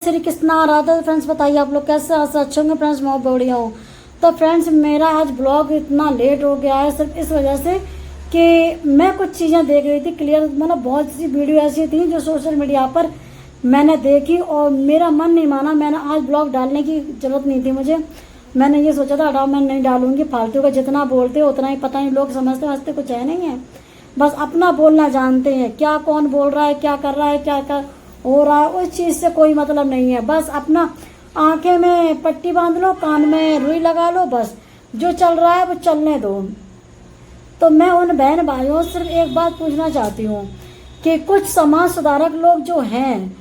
Shri Krishna Radha. Friends बताइए आप लोग कैसे अच्छे होंगे। फ्रेंड्स मैं बढ़िया हूँ। तो फ्रेंड्स मेरा आज ब्लॉग इतना लेट हो गया है सिर्फ इस वजह से कि मैं कुछ चीज़ें देख रही थी क्लियर। मतलब बहुत सी वीडियो ऐसी थी जो सोशल मीडिया पर मैंने देखी और मेरा मन नहीं माना। मैंने आज ब्लॉग डालने की जरूरत नहीं थी मुझे। मैंने ये सोचा था मैं नहीं डालूंगी, फालतू का जितना बोलते उतना ही, पता नहीं लोग समझते कुछ है नहीं है, बस अपना बोलना जानते हैं। क्या कौन बोल रहा है, क्या कर रहा है, क्या हो रहा है, उस चीज़ से कोई मतलब नहीं है। बस अपना आंखें में पट्टी बांध लो, कान में रुई लगा लो, बस जो चल रहा है वो चलने दो। तो मैं उन बहन भाइयों से सिर्फ एक बात पूछना चाहती हूँ कि कुछ समाज सुधारक लोग जो हैं,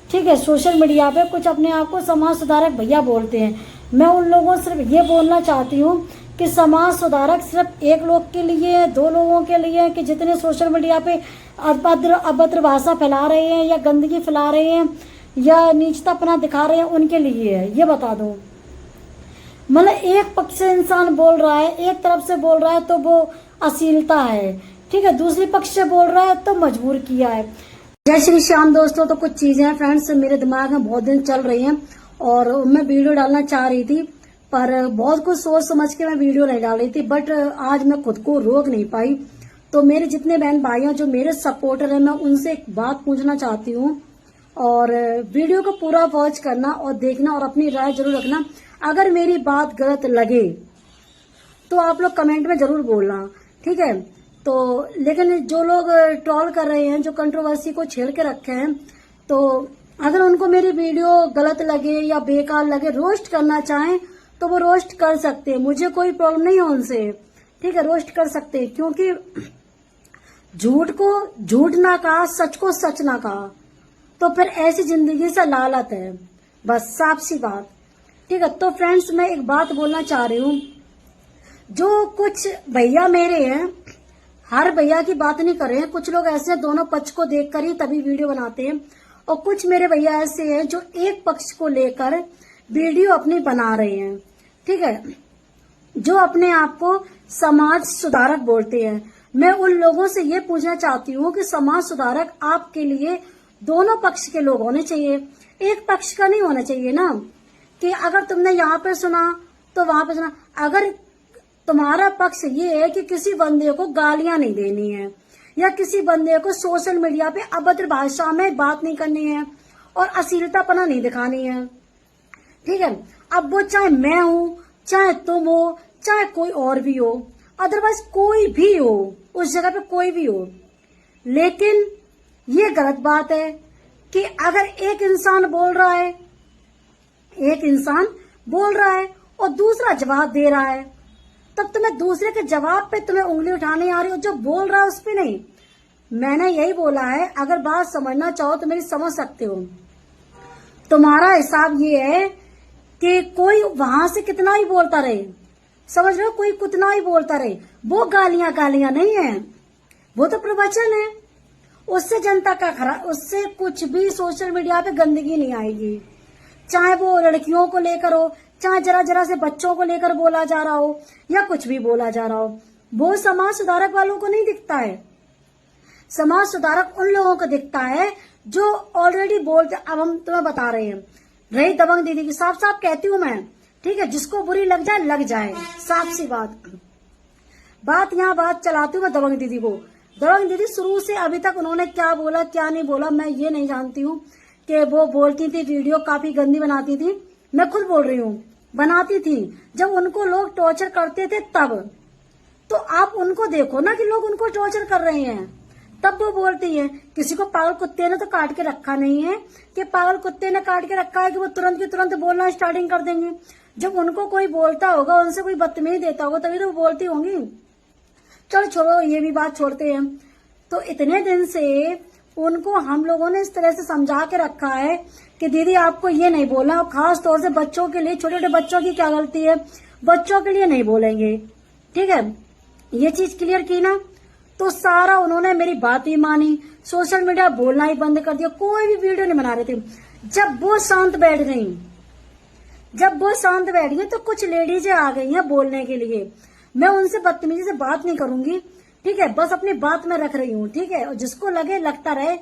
ठीक है, सोशल मीडिया पे कुछ अपने आप को समाज सुधारक भैया बोलते हैं। मैं उन लोगों से सिर्फ ये बोलना चाहती हूँ कि समाज सुधारक सिर्फ एक लोग के लिए, दो लोगों के लिए, कि जितने सोशल मीडिया पे अभद्र भाषा फैला रहे हैं या गंदगी फैला रहे हैं या नीचतापना दिखा रहे हैं उनके लिए है, ये बता दो। मतलब एक पक्ष से इंसान बोल रहा है, एक तरफ से बोल रहा है तो वो अश्लीलता है, ठीक है, दूसरी पक्ष से बोल रहा है तो मजबूर किया है। जय श्री श्याम दोस्तों। तो कुछ चीजें हैं फ्रेंड्स मेरे दिमाग में बहुत दिन चल रही हैं और मैं वीडियो डालना चाह रही थी, पर बहुत कुछ सोच समझ के मैं वीडियो नहीं डाल रही थी, बट आज मैं खुद को रोक नहीं पाई। तो मेरे जितने बहन भाई हैं जो मेरे सपोर्टर हैं, मैं उनसे एक बात पूछना चाहती हूँ और वीडियो को पूरा वॉच करना और देखना और अपनी राय जरूर रखना। अगर मेरी बात गलत लगे तो आप लोग कमेंट में जरूर बोलना, ठीक है। तो लेकिन जो लोग ट्रोल कर रहे हैं, जो कंट्रोवर्सी को छेड़ के रखे हैं, तो अगर उनको मेरी वीडियो गलत लगे या बेकार लगे, रोस्ट करना चाहें तो वो रोस्ट कर सकते हैं, मुझे कोई प्रॉब्लम नहीं है उनसे, ठीक है, रोस्ट कर सकते हैं। क्योंकि झूठ को झूठ ना कहा, सच को सच ना कहा तो फिर ऐसी जिंदगी से लालत है, बस साफ सी बात, ठीक है। तो फ्रेंड्स मैं एक बात बोलना चाह रही हूँ, जो कुछ भैया मेरे हैं, हर भैया की बात नहीं कर रहे हैं, कुछ लोग ऐसे दोनों पक्ष को देखकर ही तभी वीडियो बनाते हैं, और कुछ मेरे भैया ऐसे हैं जो एक पक्ष को लेकर वीडियो अपनी बना रहे हैं, ठीक है, जो अपने आप को समाज सुधारक बोलते हैं। मैं उन लोगों से ये पूछना चाहती हूँ कि समाज सुधारक आपके लिए दोनों पक्ष के लोग होने चाहिए, एक पक्ष का नहीं होना चाहिए ना, कि अगर तुमने यहाँ पे सुना तो वहां पे सुना। अगर तुम्हारा पक्ष ये है कि किसी बंदे को गालियां नहीं देनी है या किसी बंदे को सोशल मीडिया पे अभद्र भाषा में बात नहीं करनी है और अश्लीलतापना नहीं दिखानी है, ठीक है, अब वो चाहे मैं हूं, चाहे तुम हो, चाहे कोई और भी हो, अदरवाइज कोई भी हो, उस जगह पे कोई भी हो। लेकिन ये गलत बात है कि अगर एक इंसान बोल रहा है और दूसरा जवाब दे रहा है, तब तुम्हें दूसरे के जवाब पे तुम्हें उंगली उठाने आ रही हो, जो बोल रहा है उस पे नहीं। मैंने यही बोला है, अगर बात समझना चाहो तो मेरी समझ सकते हो। तुम्हारा हिसाब ये है कि कोई वहां से कितना ही बोलता रहे, समझ रहे हो, कोई कितना ही बोलता रहे, वो गालियां नहीं है, वो तो प्रवचन है। उससे जनता का उससे कुछ भी सोशल मीडिया पे गंदगी नहीं आएगी, चाहे वो लड़कियों को लेकर हो, चाहे जरा से बच्चों को लेकर बोला जा रहा हो या कुछ भी बोला जा रहा हो। वो समाज सुधारक वालों को नहीं दिखता है। समाज सुधारक उन लोगों को दिखता है जो ऑलरेडी बोलते। अब हम तुम्हें बता रहे हैं, रही दबंग दीदी की, साफ साफ कहती हूँ मैं, ठीक है, जिसको बुरी लग जाए, साफ सी बात यहाँ बात चलाती हूँ मैं दबंग दीदी को। दबंग दीदी शुरू से अभी तक उन्होंने क्या बोला क्या नहीं बोला मैं ये नहीं जानती हूँ, कि वो बोलती थी वीडियो काफी गंदी बनाती थी, मैं खुद बोल रही हूँ बनाती थी, जब उनको लोग टॉर्चर करते थे तब। तो आप उनको देखो ना कि लोग उनको टॉर्चर कर रहे हैं, तब वो बोलती है। किसी को पागल कुत्ते ने तो काट के रखा नहीं है कि पागल कुत्ते ने काट के रखा है कि वो तुरंत की तुरंत बोलना स्टार्टिंग कर देंगे। जब उनको कोई बोलता होगा, उनसे कोई बदतमीजी देता होगा, तभी तो वो बोलती होंगी। चलो छोड़ो, ये भी बात छोड़ते हैं। तो इतने दिन से उनको हम लोगों ने इस तरह से समझा के रखा है कि दीदी आपको ये नहीं बोलना, और खास तौर से बच्चों के लिए, छोटे छोटे बच्चों की क्या गलती है, बच्चों के लिए नहीं बोलेंगे, ठीक है, ये चीज क्लियर की ना। तो सारा उन्होंने मेरी बात ही मानी, सोशल मीडिया बोलना ही बंद कर दिया, कोई भी वीडियो नहीं बना रहे थे। जब वो शांत बैठ गई तो कुछ लेडीजें आ गई हैं बोलने के लिए। मैं उनसे बदतमीजी से बात नहीं करूंगी, ठीक है, बस अपनी बात में रख रही हूँ, ठीक है, और जिसको लगे लगता रहे,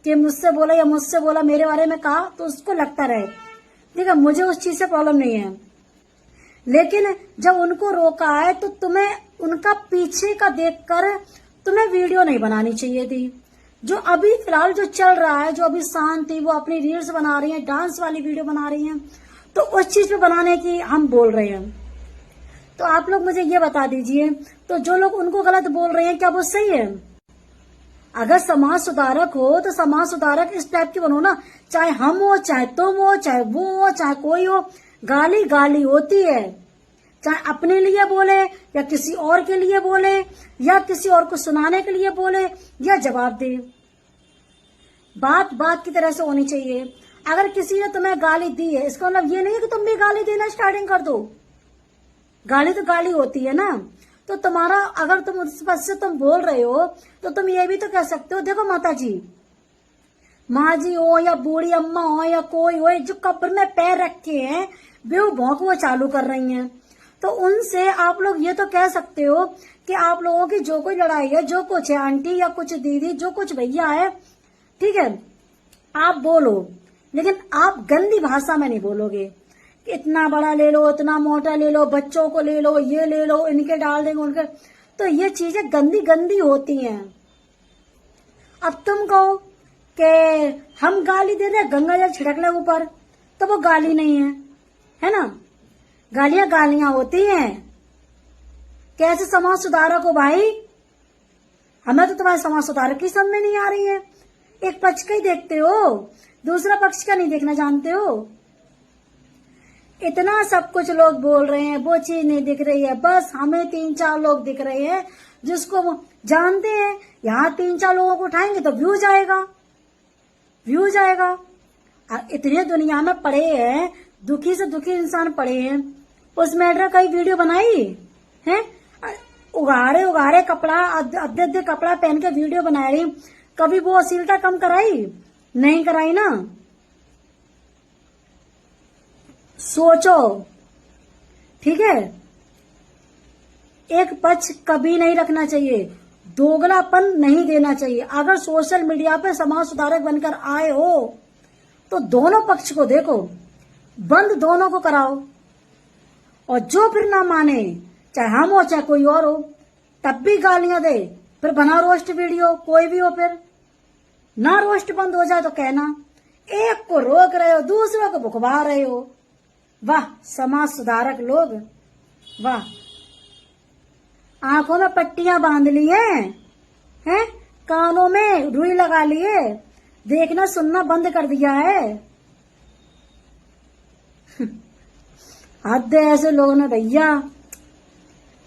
कि मुझसे बोला या मुझसे बोला, मेरे बारे में कहा, तो उसको लगता रहे, ठीक है, मुझे उस चीज से प्रॉब्लम नहीं है। लेकिन जब उनको रोका है तो तुम्हें उनका पीछे का देखकर तुम्हें वीडियो नहीं बनानी चाहिए थी। जो अभी फिलहाल जो चल रहा है, जो अभी शांत थी, वो अपनी रील्स बना रही हैं, डांस वाली वीडियो बना रही हैं, तो उस चीज पे बनाने की हम बोल रहे हैं। तो आप लोग मुझे ये बता दीजिए, तो जो लोग उनको गलत बोल रहे हैं, क्या वो सही है? अगर समाज सुधारक हो तो समाज सुधारक इस टाइप की बनो ना, चाहे हम हो, चाहे तुम हो, चाहे वो हो, चाहे कोई हो, गाली गाली होती है। चाहे अपने लिए बोले या किसी और के लिए बोले या किसी और को सुनाने के लिए बोले या जवाब दे, बात बात की तरह से होनी चाहिए। अगर किसी ने तुम्हें गाली दी है, इसका मतलब ये नहीं है कि तुम भी गाली देना स्टार्टिंग कर दो। गाली तो गाली होती है ना। तो तुम्हारा, अगर तुम उस पद से तुम बोल रहे हो तो तुम ये भी तो कह सकते हो, देखो माता जी, माँ जी हो या बूढ़ी अम्मा हो या कोई हो, जो कब्र में पैर रखे हैं बेव भौंक वो चालू कर रही हैं, तो उनसे आप लोग ये तो कह सकते हो कि आप लोगों की जो कोई लड़ाई है, जो कुछ है, आंटी या कुछ दीदी, जो कुछ भैया है, ठीक है, आप बोलो, लेकिन आप गंदी भाषा में नहीं बोलोगे। इतना बड़ा ले लो, इतना मोटा ले लो, बच्चों को ले लो, ये ले लो, इनके डाल देंगे उनके, तो ये चीजें गंदी गंदी होती हैं। अब तुम कहो कि हम गाली दे रहे, गंगा जल छिड़क ले ऊपर, तो वो गाली नहीं है ना? गालियां गालियां होती हैं। कैसे समाज सुधारक हो भाई? हमें तो तुम्हारे समाज सुधारक की समझ में नहीं आ रही है। एक पक्ष का ही देखते हो, दूसरा पक्ष का नहीं देखना जानते हो। इतना सब कुछ लोग बोल रहे हैं, वो चीज नहीं दिख रही है, बस हमें 3-4 लोग दिख रहे हैं जिसको जानते हैं। यहाँ 3-4 लोगों को उठाएंगे तो व्यू जाएगा, व्यू जाएगा। इतने दुनिया में पड़े हैं, दुखी से दुखी इंसान पड़े हैं, उस मैटर का वीडियो बनाई है, उगाड़े उगाड़े कपड़ा, अद्धे कपड़ा पहन के वीडियो बना रही, कभी वो अश्लीलता कम कराई? नहीं कराई ना। सोचो, ठीक है, एक पक्ष कभी नहीं रखना चाहिए, दोगलापन नहीं देना चाहिए। अगर सोशल मीडिया पे समाज सुधारक बनकर आए हो तो दोनों पक्ष को देखो, बंद दोनों को कराओ, और जो फिर ना माने, चाहे हम हो चाहे कोई और हो, तब भी गालियां दे, फिर बना रोस्ट वीडियो, कोई भी हो, फिर ना रोस्ट बंद हो जाए तो कहना एक को रोक रहे हो, दूसरों को भुकवा रहे हो। वाह समाज सुधारक लोग, वाह। आंखों में पट्टियां बांध ली हैं, कानों में रुई लगा लिए, देखना सुनना बंद कर दिया है। हद है ऐसे लोगों ने भैया,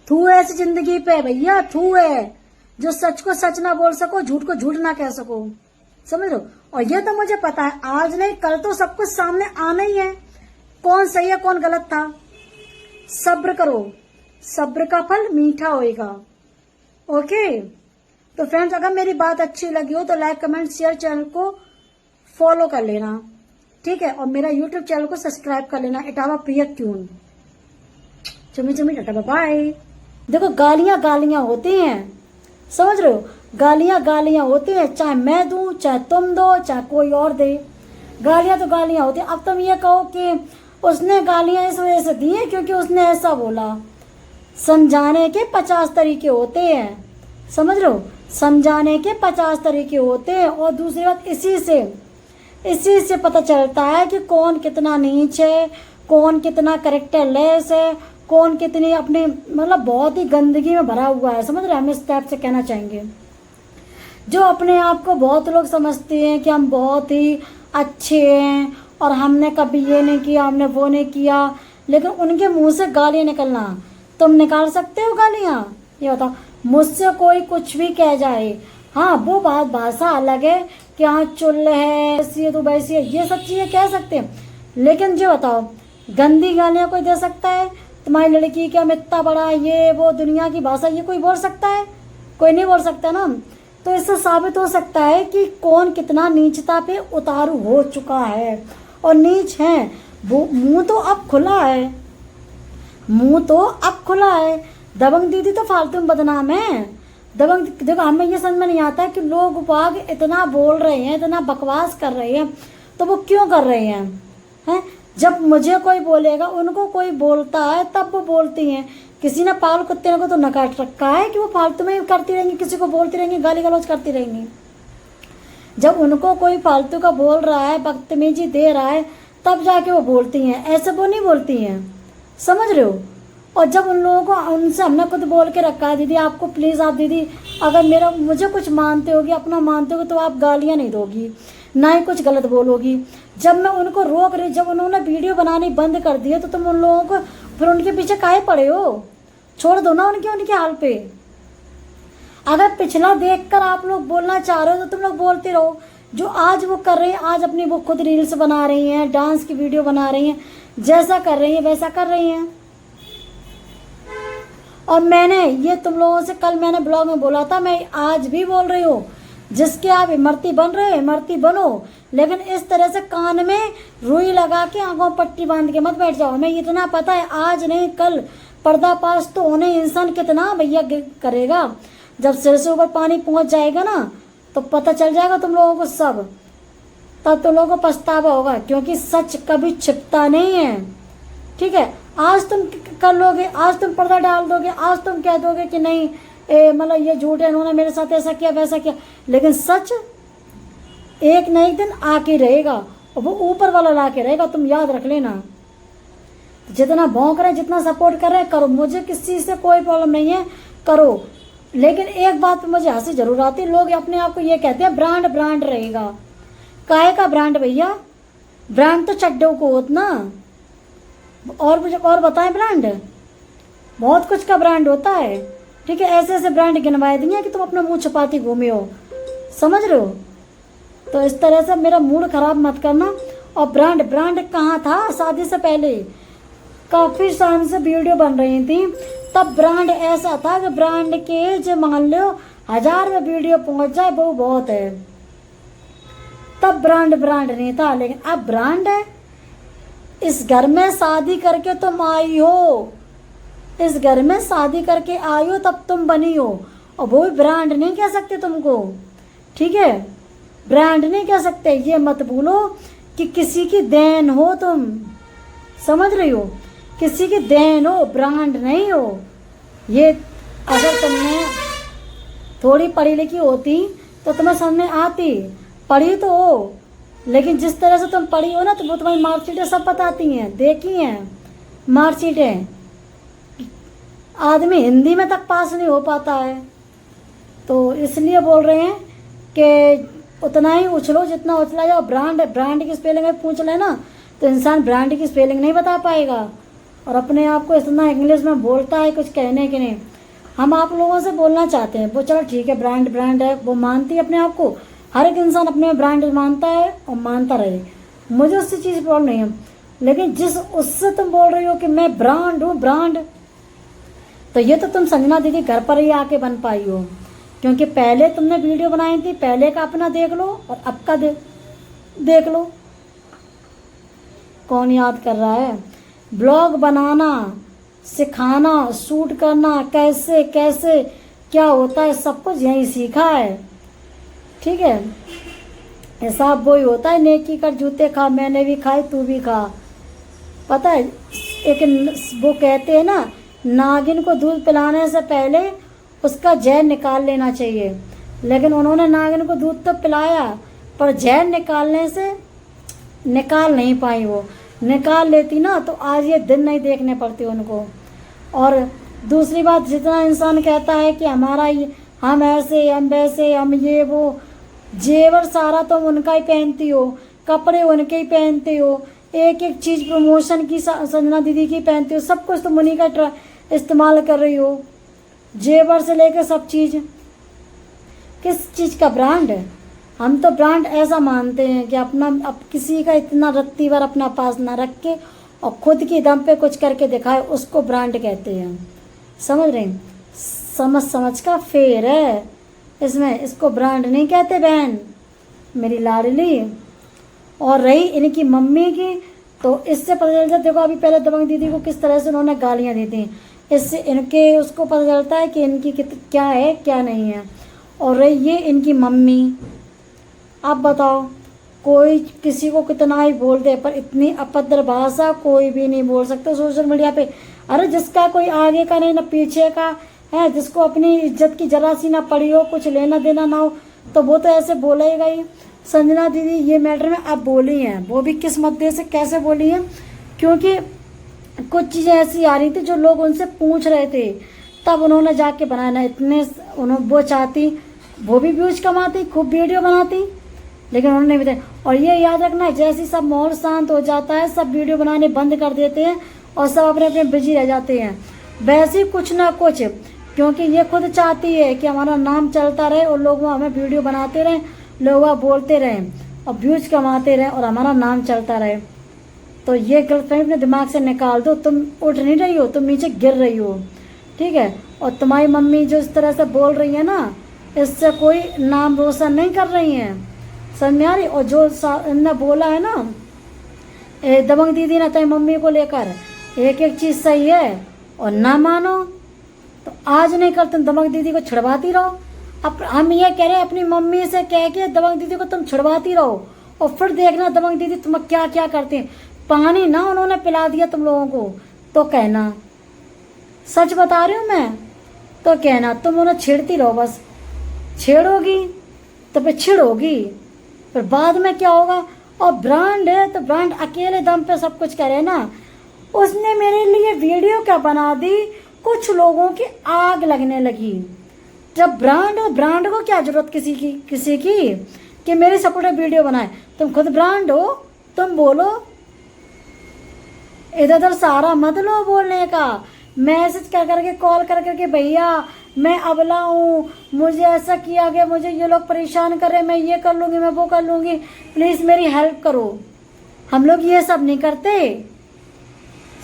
थू है ऐसी जिंदगी पे भैया, थू है। जो सच को सच ना बोल सको, झूठ को झूठ ना कह सको, समझ लो। और ये तो मुझे पता है, आज नहीं कल तो सब कुछ सामने आना ही है, कौन सही है कौन गलत था। सब्र करो, सब्र का फल मीठा होएगा। ओके, तो फ्रेंड्स, अगर मेरी बात अच्छी लगी हो तो लाइक कमेंट शेयर, चैनल को फॉलो कर लेना, ठीक है, और मेरा यूट्यूब चैनल को सब्सक्राइब कर लेना, इटावा प्रिया ट्यून। चुमी चुमी टाटा बाय। देखो गालियां गालियां होती हैं, समझ रहे हो, गालियां गालियां होती हैं, चाहे मैं दूं, चाहे तुम दो, चाहे कोई और दे, गालियां तो गालियां होती हैं। अब तुम ये कहो कि उसने गालियां इस वजह से दी है क्योंकि उसने ऐसा बोला। समझाने के 50 तरीके होते हैं, समझ लो, समझाने के 50 तरीके होते हैं। और दूसरी बात, इसी से पता चलता है कि कौन कितना नीच है, कौन कितना कैरेक्टर लेस है, कौन कितनी अपने, मतलब बहुत ही गंदगी में भरा हुआ है, समझ रहे। हम इस टाइप से कहना चाहेंगे, जो अपने आप को बहुत लोग समझते हैं कि हम बहुत ही अच्छे हैं और हमने कभी ये नहीं किया, हमने वो नहीं किया, लेकिन उनके मुंह से गालियां निकलना, तुम निकाल सकते हो गालियां? ये बताओ, मुझसे कोई कुछ भी कह जाए, हाँ वो बात भाषा अलग है कि हाँ चुल है, ऐसी है तो वैसी है, ये सब चीजें कह सकते हैं, लेकिन जो बताओ गंदी गालियां कोई दे सकता है? तुम्हारी लड़की क्या इतना बड़ा, ये वो दुनिया की भाषा, ये कोई बोल सकता है? कोई नहीं बोल सकता ना। तो इससे साबित हो सकता है कि कौन कितना नीचता पे उतारू हो चुका है, और नीच है वो। मुंह तो अब खुला है, मुंह तो अब खुला है। दबंग दीदी तो फालतू में बदनाम है, दबंग देखो, हमें ये समझ में नहीं आता है कि लोग बाग इतना बोल रहे हैं, इतना बकवास कर रहे हैं, तो वो क्यों कर रहे हैं? जब मुझे कोई बोलेगा, उनको कोई बोलता है तब वो बोलती हैं। किसी ने पागल कुत्ते को तो नकाट रखा है कि वो फालतू में करती रहेंगी, किसी को बोलती रहेंगी, गाली गलौज करती रहेंगी। जब उनको कोई फालतू का बोल रहा है, बदतमीजी दे रहा है, तब जाके वो बोलती हैं, ऐसे वो नहीं बोलती हैं, समझ रहे हो? और जब उन लोगों को, उनसे हमने खुद बोल के रखा है, दीदी आपको प्लीज़, आप दीदी अगर मुझे कुछ मानते होगी, अपना मानते होगी, तो आप गालियाँ नहीं दोगी, ना ही कुछ गलत बोलोगी। जब मैं उनको रोक रही, जब उन्होंने वीडियो बनानी बंद कर दी है, तो तुम उन लोगों को फिर उनके पीछे काहे पड़े हो? छोड़ दो ना उनके हाल पे। अगर पिछला देखकर आप लोग बोलना चाह रहे हो, तो तुम लोग बोलते रहो। जो आज वो कर रही हैं, आज अपनी वो खुद रील्स बना रही हैं, डांस की वीडियो बना रही हैं, जैसा कर रही हैं वैसा कर रही हैं। और मैंने ये तुम लोगों से कल मैंने ब्लॉग में बोला था, मैं आज भी बोल रही हूँ, जिसके आप इमरती बन रहे हो, इमरती बनो, लेकिन इस तरह से कान में रुई लगा के आंखों पट्टी बांध के मत बैठ जाओ। हमें इतना पता है, आज नहीं कल पर्दाफाश तो उन्हें इंसान कितना भैया करेगा। जब सिर से ऊपर पानी पहुंच जाएगा ना, तो पता चल जाएगा तुम लोगों को सब, तब तुम लोगों को पछतावा होगा, क्योंकि सच कभी छिपता नहीं है। ठीक है, आज तुम कर लोगे, आज तुम पर्दा डाल दोगे, आज तुम कह दोगे कि नहीं मतलब ये झूठ है, इन्होंने मेरे साथ ऐसा किया वैसा किया, लेकिन सच एक न एक दिन आके रहेगा, और वो ऊपर वाला ला के रहेगा, तुम याद रख लेना। जितना भौंक रहे, जितना सपोर्ट कर रहे हैं, करो, मुझे किसी चीज़ से कोई प्रॉब्लम नहीं है, करो। लेकिन एक बात पे मुझे हंसी जरूर आती है, लोग अपने आप को ये कहते हैं ब्रांड ब्रांड रहेगा। काहे का ब्रांड भैया? ब्रांड तो चड्डों को होता ना, और मुझे और बताएं, ब्रांड बहुत कुछ का ब्रांड होता है। ठीक है, ऐसे ऐसे ब्रांड गिनवाए दिए कि तुम अपना मुंह छुपाती घूमे हो, समझ रहे हो? तो इस तरह से मेरा मूड खराब मत करना। और ब्रांड कहाँ था? शादी से पहले काफ़ी साल से वीडियो बन रही थी, तब ब्रांड ऐसा था कि ब्रांड के जो मान लो 1000 में वीडियो पहुंच जाए वो बहुत है। तब ब्रांड नहीं था, लेकिन अब ब्रांड है। इस घर में शादी करके तुम आई हो, इस घर में शादी करके आई हो, तब तुम बनी हो, और वो भी ब्रांड नहीं कह सकते तुमको। ठीक है, ब्रांड नहीं कह सकते। ये मत भूलो कि किसी की देन हो तुम, समझ रही हो? किसी की देन हो, ब्रांड नहीं हो। ये अगर तुमने थोड़ी पढ़ी लिखी होती तो तुम्हें समझ में आती, पढ़ी तो हो, लेकिन जिस तरह से तुम पढ़ी हो ना, तो वो तुम्हारी मार्कशीटें सब बताती हैं, देखी हैं मार्कशीटें। आदमी हिंदी में तक पास नहीं हो पाता है, तो इसलिए बोल रहे हैं कि उतना ही उछलो जितना उछला जाओ। ब्रांड की स्पेलिंग में पूछ ले ना, तो इंसान ब्रांड की स्पेलिंग नहीं बता पाएगा, और अपने आप को इतना इंग्लिश में बोलता है कुछ कहने के नहीं। हम आप लोगों से बोलना चाहते हैं, वो चलो ठीक है, ब्रांड है, वो मानती है अपने आप को। हर एक इंसान अपने ब्रांड मानता है और मानता रहे, मुझे उससे चीज़ प्रॉब्लम नहीं है। लेकिन जिस उससे तुम बोल रही हो कि मैं ब्रांड हूँ, ब्रांड, तो ये तो तुम संजना दीदी घर पर ही आके बन पाई हो, क्योंकि पहले तुमने वीडियो बनाई थी, पहले का अपना देख लो और अब का देख लो। कौन याद कर रहा है? ब्लॉग बनाना, सिखाना, शूट करना, कैसे कैसे क्या होता है, सब कुछ यहीं सीखा है। ठीक है, हिसाब वही होता है, नेकी कर जूते खा, मैंने भी खाए तू भी खा। पता है, एक वो कहते हैं ना, नागिन को दूध पिलाने से पहले उसका जहर निकाल लेना चाहिए। लेकिन उन्होंने नागिन को दूध तो पिलाया, पर जहर निकालने से निकाल नहीं पाई। वो निकाल लेती ना, तो आज ये दिन नहीं देखने पड़ते उनको। और दूसरी बात, जितना इंसान कहता है कि हमारा हम ऐसे, हम वैसे, हम ये वो, जेवर सारा तुम उनका ही पहनती हो, कपड़े उनके ही पहनते हो, एक एक चीज़ प्रमोशन की संजना दीदी की पहनती हो, सब कुछ तुम उन्हीं का इस्तेमाल कर रही हो, जेवर से लेकर सब चीज़। किस चीज़ का ब्रांड है? हम तो ब्रांड ऐसा मानते हैं कि अपना अब किसी का इतना रत्ती भर अपना पास ना रख के और खुद की दम पे कुछ करके दिखाए, उसको ब्रांड कहते हैं। समझ रहे हैं? समझ का फेर है इसमें, इसको ब्रांड नहीं कहते बहन मेरी लाडली। और रही इनकी मम्मी की, तो इससे पता चल जाता। देखो अभी पहले दबंग दीदी को किस तरह से उन्होंने गालियाँ दी थी, इससे इनके उसको पता चलता है कि इनकी क्या है क्या नहीं है। और ये इनकी मम्मी, आप बताओ, कोई किसी को कितना ही बोल दे पर इतनी अभद्र भाषा कोई भी नहीं बोल सकता सोशल मीडिया पे। अरे जिसका कोई आगे का नहीं ना पीछे का है, जिसको अपनी इज्जत की जरा सी ना पड़ी हो, कुछ लेना देना ना हो, तो वो तो ऐसे बोलेगा ही। संजना दीदी ये मैटर में अब बोली हैं, वो भी किस मुद्दे से कैसे बोली हैं, क्योंकि कुछ चीज़ें ऐसी आ रही थी जो लोग उनसे पूछ रहे थे, तब उन्होंने जाके बनाया ना। इतने उन्होंने वो चाहती वो भी व्यूज कमाती, खूब वीडियो बनाती, लेकिन उन्होंने नहीं बताया। और ये याद रखना, जैसे सब माहौल शांत हो जाता है, सब वीडियो बनाने बंद कर देते हैं और सब अपने अपने बिजी रह जाते हैं। वैसे ही कुछ ना कुछ, क्योंकि ये खुद चाहती है कि हमारा नाम चलता रहे और लोग हमें वीडियो बनाते रहें, लोग बोलते रहें और व्यूज कमाते रहें और हमारा नाम चलता रहे। तो ये गलतफहमी अपने दिमाग से निकाल दो। तुम उठ नहीं रही हो, तुम नीचे गिर रही हो, ठीक है। और तुम्हारी मम्मी जो इस तरह से बोल रही है ना, इससे कोई नाम रोशन नहीं कर रही हैं, समझ में आ रही। और जो इन्होंने बोला है ना दबंग दीदी ने तेरी मम्मी को लेकर, एक एक चीज़ सही है और ना मानो तो आज नहीं कल तुम दबंग दीदी को छुड़वाती रहो। अब हम ये कह रहे हैं अपनी मम्मी से कह के दबंग दीदी को तुम छुड़वाती रहो और फिर देखना दबंग दीदी तुम क्या क्या करते हैं। पानी ना उन्होंने पिला दिया तुम लोगों को तो कहना, सच बता रही हूँ मैं, तो कहना तुम उन्हें छेड़ती रहो, बस छेड़ोगी तो फिर छिड़ोगी, फिर बाद में क्या होगा। और ब्रांड है तो ब्रांड अकेले दम पे सब कुछ करे ना। उसने मेरे लिए वीडियो क्या बना दी, कुछ लोगों की आग लगने लगी। जब ब्रांड हो, ब्रांड को क्या जरूरत किसी की कि मेरे सपोर्ट में वीडियो बनाए। तुम खुद ब्रांड हो, तुम बोलो, इधर उधर सहारा मत लो बोलने का। मैसेज कर करके कॉल कर करके भैया मैं अबला हूँ, मुझे ऐसा किया गया, मुझे ये लोग परेशान कर रहे, मैं ये कर लूँगी, मैं वो कर लूँगी, प्लीज़ मेरी हेल्प करो। हम लोग ये सब नहीं करते,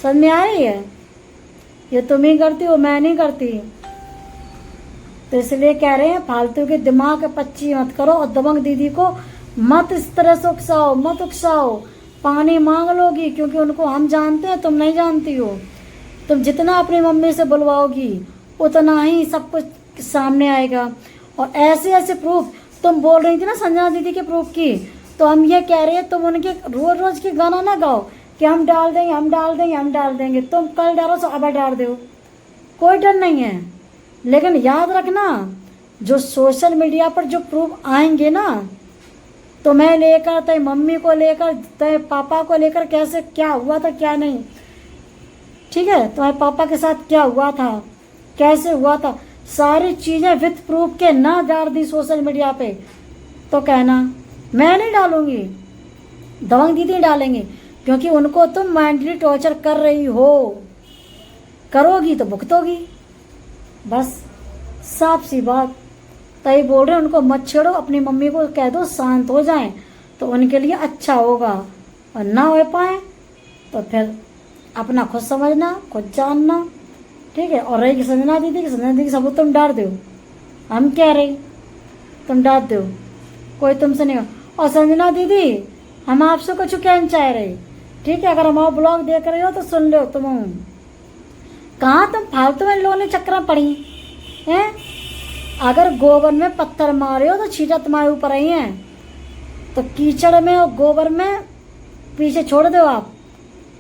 समझ में आ रही है। ये तुम ही करती हो, मैं नहीं करती। तो इसलिए कह रहे हैं फालतू के दिमाग पच्ची मत करो और दबंग दीदी को मत इस तरह से उकसाओ, मत उकसाओ। पानी मांग लोगी क्योंकि उनको हम जानते हैं, तुम नहीं जानती हो। तुम जितना अपनी मम्मी से बुलवाओगी उतना ही सब कुछ सामने आएगा। और ऐसे ऐसे प्रूफ तुम बोल रही थी ना संजना दीदी के प्रूफ की, तो हम ये कह रहे हैं तुम उनके रोज रोज के गाना ना गाओ कि हम डाल देंगे, हम डाल देंगे, हम डाल देंगे। तुम कल डालो तो अब डाल दो, कोई डर नहीं है। लेकिन याद रखना, जो सोशल मीडिया पर जो प्रूफ आएंगे ना, तुम्हें लेकर, तेरी मम्मी को लेकर, तेरे पापा को लेकर, कैसे क्या हुआ था क्या नहीं, ठीक है, तुम्हारे पापा के साथ क्या हुआ था, कैसे हुआ था, सारी चीज़ें विथ प्रूफ के ना डाल दी सोशल मीडिया पे, तो कहना मैं नहीं डालूंगी, दबंग दीदी डालेंगे। क्योंकि उनको तुम मेंटली टॉर्चर कर रही हो, करोगी तो भुगतोगी, बस साफ सी बात। तभी बोल रहे उनको मत छेड़ो, अपनी मम्मी को कह दो शांत हो जाएं, तो उनके लिए अच्छा होगा। और ना हो पाए तो फिर अपना खुद समझना, खुद जानना, ठीक है। और रही संजना दीदी की सबूत तुम डाल दो, हम कह रहे तुम डाल दो, कोई तुमसे नहीं हो। और संजना दीदी हम आपसे कुछ कहना चाह रहे, ठीक है, अगर हमारा ब्लॉग देख रहे हो तो सुन लो। तुम कहाँ तुम फालतू में लोने चक्कर पड़ी हैं। अगर गोबर में पत्थर मारे हो तो छींटा तुम्हारे ऊपर आई हैं, तो कीचड़ में और गोबर में पीछे छोड़ दो आप।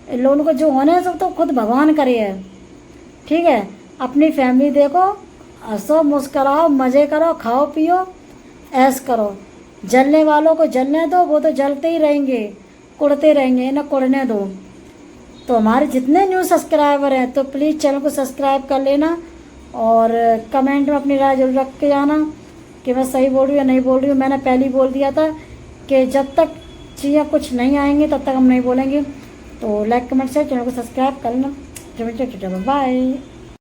इन लोगों को जो होने सब तो खुद भगवान करे है, ठीक है। अपनी फैमिली देखो, हंसो, मुस्कराओ, मज़े करो, खाओ पियो, ऐश करो। जलने वालों को जलने दो, वो तो जलते ही रहेंगे, कुड़ते रहेंगे, इन्हें कुड़ने दो। तो हमारे जितने न्यू सब्सक्राइबर हैं तो प्लीज़ चैनल को सब्सक्राइब कर लेना और कमेंट में अपनी राय जरूर रख के जाना कि मैं सही बोल रही हूँ या नहीं बोल रही हूँ। मैंने पहले ही बोल दिया था कि जब तक चीज़ें कुछ नहीं आएंगी तब तक हम नहीं बोलेंगे। तो लाइक कमेंट से चैनल को सब्सक्राइब कर लेना। बाय।